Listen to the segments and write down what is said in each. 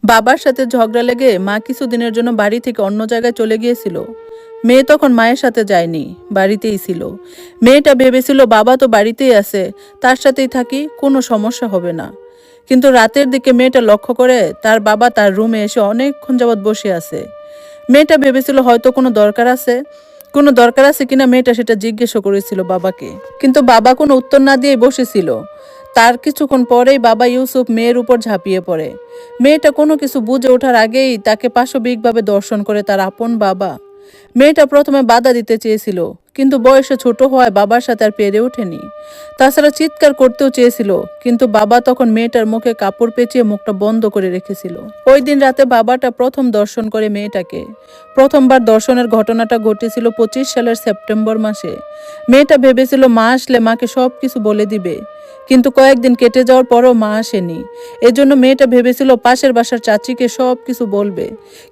বাবার সাথে ঝগড়া লেগে মা কিছুদিনের জন্য বাড়ি থেকে অন্য জায়গায় চলে গিয়েছিল। মেয়ে তখন মায়ের সাথে যায়নি, বাড়িতেই ছিল। মেয়েটা ভেবেছিল বাবা তো বাড়িতেই আছে, তার সাথেই থাকি, কোনো সমস্যা হবে না। কিন্তু রাতের দিকে মেয়েটা লক্ষ্য করে তার বাবা তার রুমে এসে অনেকক্ষণ যাবৎ বসে আছে। মেয়েটা ভেবেছিল হয়তো কোনো দরকার আছে কিনা মেয়েটা সেটা জিজ্ঞেসও করেছিল বাবাকে, কিন্তু বাবা কোনো উত্তর না দিয়ে বসেছিল। তার কিছুক্ষণ পরেই বাবা ইউসুফ মেয়ের উপর ঝাঁপিয়ে পড়ে। মেয়েটা কোনো কিছু বুঝে ওঠার আগেই তাকে পাশবিকভাবে দর্শন করে তার আপন বাবা। মেয়েটা প্রথমে বাধা দিতে চেয়েছিল, কিন্তু বয়সে ছোট হওয়ায় বাবার সাথে আর পেরে ওঠেনি। তাছাড়া চিৎকার করতেও চেয়েছিল, কিন্তু বাবা তখন মেয়েটার মুখে কাপড় পেঁচিয়ে মুখটা বন্ধ করে রেখেছিল। ওই দিন রাতে বাবাটা প্রথম দর্শন করে মেয়েটাকে। প্রথমবার দর্শনের ঘটনাটা ঘটেছিল 25 সালের সেপ্টেম্বর মাসে। মেয়েটা ভেবেছিল মা আসলে মাকে সব কিছু বলে দিবে, কিন্তু কয়েকদিন কেটে যাওয়ার পরও মা আসেনি। এজন্য মেয়েটা ভেবেছিল পাশের বাসার চাচিকে সব কিছু বলবে,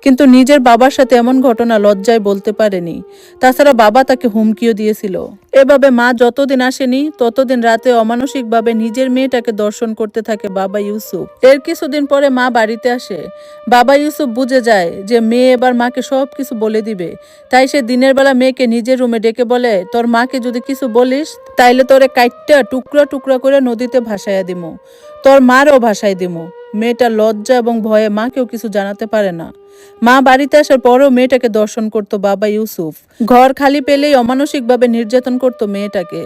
কিন্তু নিজের বাবার সাথে এমন ঘটনা লজ্জায় বলতে পারেনি। তাছাড়া বাবা তাকে হুমকিও দিয়েছিল। এভাবে মা যতদিন আসেনি ততদিন রাতে অমানসিকভাবে নিজের মেয়েটাকে দর্শন করতে থাকে বাবা ইউসুফ। এর কিছুদিন পরে মা বাড়িতে আসে। বাবা ইউসুফ বুঝে যায় যে মেয়ে এবার মাকে সব কিছু বলে দিবে, তাই সে দিনের বেলা মেয়েকে নিজের রুমে ডেকে বলে, তোর মাকে যদি কিছু বলিস তাইলে তোরে কাইটটা টুকরা টুকরা করে নদীতে ভাসাইয়া দিমু, তোর মারও ভাসাই দিমু। মেয়েটা লজ্জা এবং ভয়ে মাকেও কিছু জানাতে পারে না। মা বাড়িতে আসার পরেও মেয়েটাকে দর্শন করত বাবা ইউসুফ। ঘর খালি পেলেই অমানসিকভাবে নির্যাতন করত মেয়েটাকে।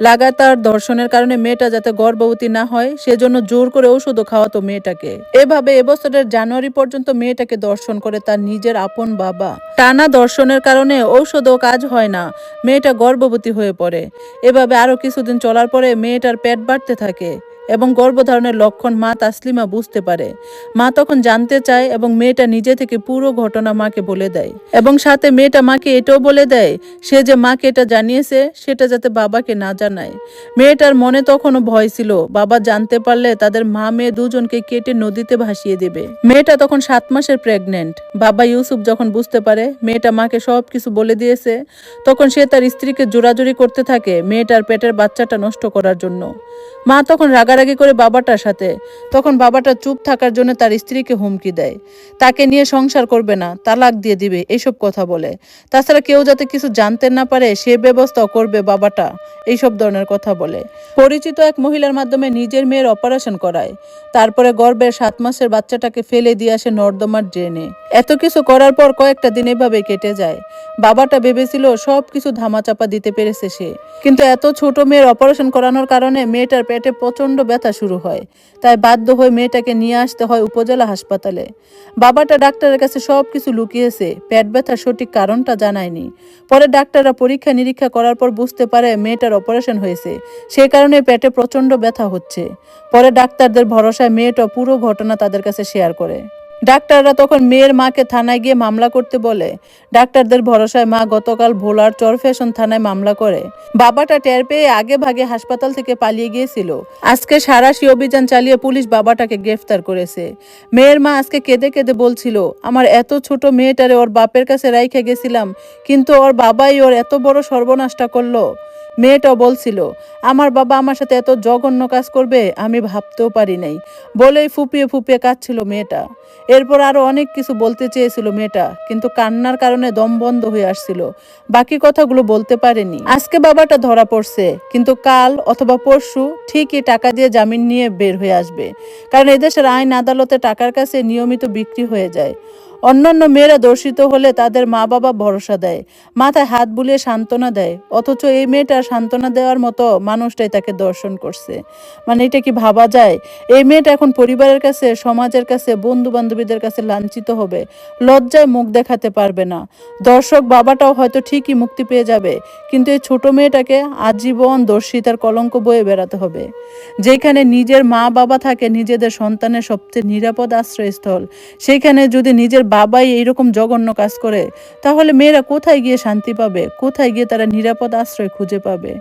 লাগাতার দর্শনের কারণে মেয়েটা যাতে গর্ভবতী না হয় সেজন্য জোর করে ঔষধও খাওয়াতো মেয়েটাকে। এভাবে এবছরের জানুয়ারি পর্যন্ত মেয়েটাকে দর্শন করে তার নিজের আপন বাবা। টানা দর্শনের কারণে ঔষধও কাজ হয় না, মেয়েটা গর্ভবতী হয়ে পড়ে। এভাবে আরো কিছুদিন চলার পরে মেয়েটার পেট বাড়তে থাকে এবং গর্ভধারণের লক্ষণ মা তাসলিমা বুঝতে পারে। মা তখন জানতে চায় এবং মেয়েটা নিজে থেকে পুরো ঘটনা মাকে বলে দেয়, এবং সাথে মেয়েটা মাকে এটাও বলে দেয় সে যে মাকে এটা জানিয়েছে সেটা যাতে বাবাকে না জানায়। মেয়েটার মনে তখনও ভয় ছিল, বাবা জানতে পারলে তাদের মা মেয়ে দুজনকে কেটে নদীতে ভাসিয়ে দেবে। মেয়েটা তখন 7 মাসের প্রেগনেন্ট। বাবা ইউসুফ যখন বুঝতে পারে মেয়েটা মাকে সব কিছু বলে দিয়েছে, তখন সে তার স্ত্রীকে জোরাজুরি করতে থাকে মেয়েটার পেটের বাচ্চাটা নষ্ট করার জন্য। মা তখন রাগারাগি করে বাবাটার সাথে। তখন বাবাটা চুপ থাকার জন্য তার স্ত্রীকে হুমকি দেয়, তাকে নিয়ে সংসার করবে না, তালাক দিয়ে দিবে, এইসব কথা বলে। তাছাড়া কেউ যাতে কিছু জানতে না পারে সে ব্যবস্থাও করবে বাবাটা, এইসব ধরনের কথা বলে। পরিচিত এক মহিলার মাধ্যমে নিজের মেয়ের অপারেশন করায়। তারপরে গর্ভের 7 মাসের বাচ্চাটাকে ফেলে দিয়ে আসে নর্দমার ড্রেনে। এত কিছু করার পর কয়েকটা দিন এভাবে কেটে যায়। বাবাটা ভেবেছিল সব কিছু ধামাচাপা দিতে পেরেছে সে, কিন্তু এত ছোট মেয়ের অপারেশন করানোর কারণে মেয়েটার পেটে প্রচন্ড ব্যথা শুরু হয়। তাই বাধ্য হয়ে মেয়েটাকে নিয়ে আসতে হয় উপজেলা হাসপাতালে। বাবাটা ডাক্তারের কাছে সব কিছু লুকিয়েছে, পেট ব্যথার সঠিক কারণটা জানায়নি। পরে ডাক্তাররা পরীক্ষা নিরীক্ষা করার পর বুঝতে পারে মেয়েটার অপারেশন হয়েছে, সেই কারণে পেটে প্রচন্ড ব্যথা হচ্ছে। পরে ডাক্তারদের ভরসায় মেয়েটা পুরো ঘটনা তাদের কাছে শেয়ার করে। ডাক্তাররা তখন মেয়ের মাকে থানায় গিয়ে মামলা করতে বলে। ডাক্তারদের ভরসায় মা গতকাল ভোলার চরফ্যাশন থানায় মামলা করে। বাবাটা টের পেয়ে আগে ভাগে হাসপাতাল থেকে পালিয়ে গিয়েছিল। আজকে সাঁড়াশি অভিযান চালিয়ে পুলিশ বাবাটাকে গ্রেফতার করেছে। মেয়ের মা আজকে কেঁদে কেঁদে বলছিল, আমার এত ছোট মেয়েটারে ওর বাপের কাছে রাইখে গেছিলাম, কিন্তু ওর বাবাই ওর এত বড় সর্বনাশটা করলো। মেয়েটাও বলছিল, আমার বাবা আমার সাথে এত জঘন্য কাজ করবে আমি ভাবতেও পারি নাই, বলেই ফুপিয়ে ফুপিয়ে কাঁদছিল মেয়েটা। এরপর আরো অনেক কিছু বলতে চেয়েছিল মেয়েটা, কিন্তু কান্নার কারণে দম বন্ধ হয়ে আসছিল, বাকি কথাগুলো বলতে পারেনি। আজকে বাবাটা ধরা পড়ছে, কিন্তু কাল অথবা পরশু ঠিকই টাকা দিয়ে জামিন নিয়ে বের হয়ে আসবে, কারণ এদেশের আইন আদালতে টাকার কাছে নিয়মিত বিক্রি হয়ে যায়। অন্যান্য মেয়েরা দর্শিত হলে তাদের মা বাবা ভরসা দেয়, মাথায় হাত বুলিয়ে সান্ত্বনা দেয়, অথচ এই মেয়েটা সান্ত্বনা দেওয়ার মতো মানুষটাই তাকে দর্শন করছে। মানে এটা কি ভাবা যায়? এই মেয়েটা এখন পরিবারের কাছে, সমাজের কাছে, বন্ধু বান্ধবীদের কাছে লাঞ্ছিত হবে, লজ্জায় মুখ দেখাতে পারবে না। দর্শক বাবাটাও হয়তো ঠিকই মুক্তি পেয়ে যাবে, কিন্তু এই ছোট মেয়েটাকে আজীবন দর্শিতার কলঙ্ক বয়ে বেড়াতে হবে। যেখানে নিজের মা বাবা থাকে নিজেদের সন্তানের সবচেয়ে নিরাপদ আশ্রয়স্থল, সেইখানে যদি নিজের বাবাই এইরকম জঘন্য কাজ করে, তাহলে মেয়েরা কোথায় গিয়ে শান্তি পাবে? কোথায় গিয়ে তারা নিরাপদ আশ্রয় খুঁজে পাবে?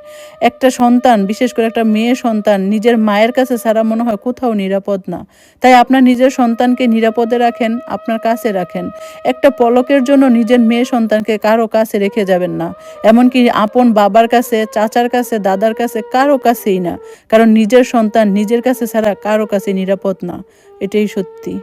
একটা সন্তান, বিশেষ করে একটা মেয়ে সন্তান, নিজের মায়ের কাছে ছাড়া মনে হয় কোথাও নিরাপদ না। তাই আপনার নিজের সন্তানকে নিরাপদে রাখেন, আপনার কাছে রাখেন। একটা পলকের জন্য নিজের মেয়ে সন্তানকে কারো কাছে রেখে যাবেন না, এমনকি আপন বাবার কাছে, চাচার কাছে, দাদার কাছে, কারো কাছেই না। কারণ নিজের সন্তান নিজের কাছে ছাড়া কারো কাছে নিরাপদ না, এটাই সত্যি।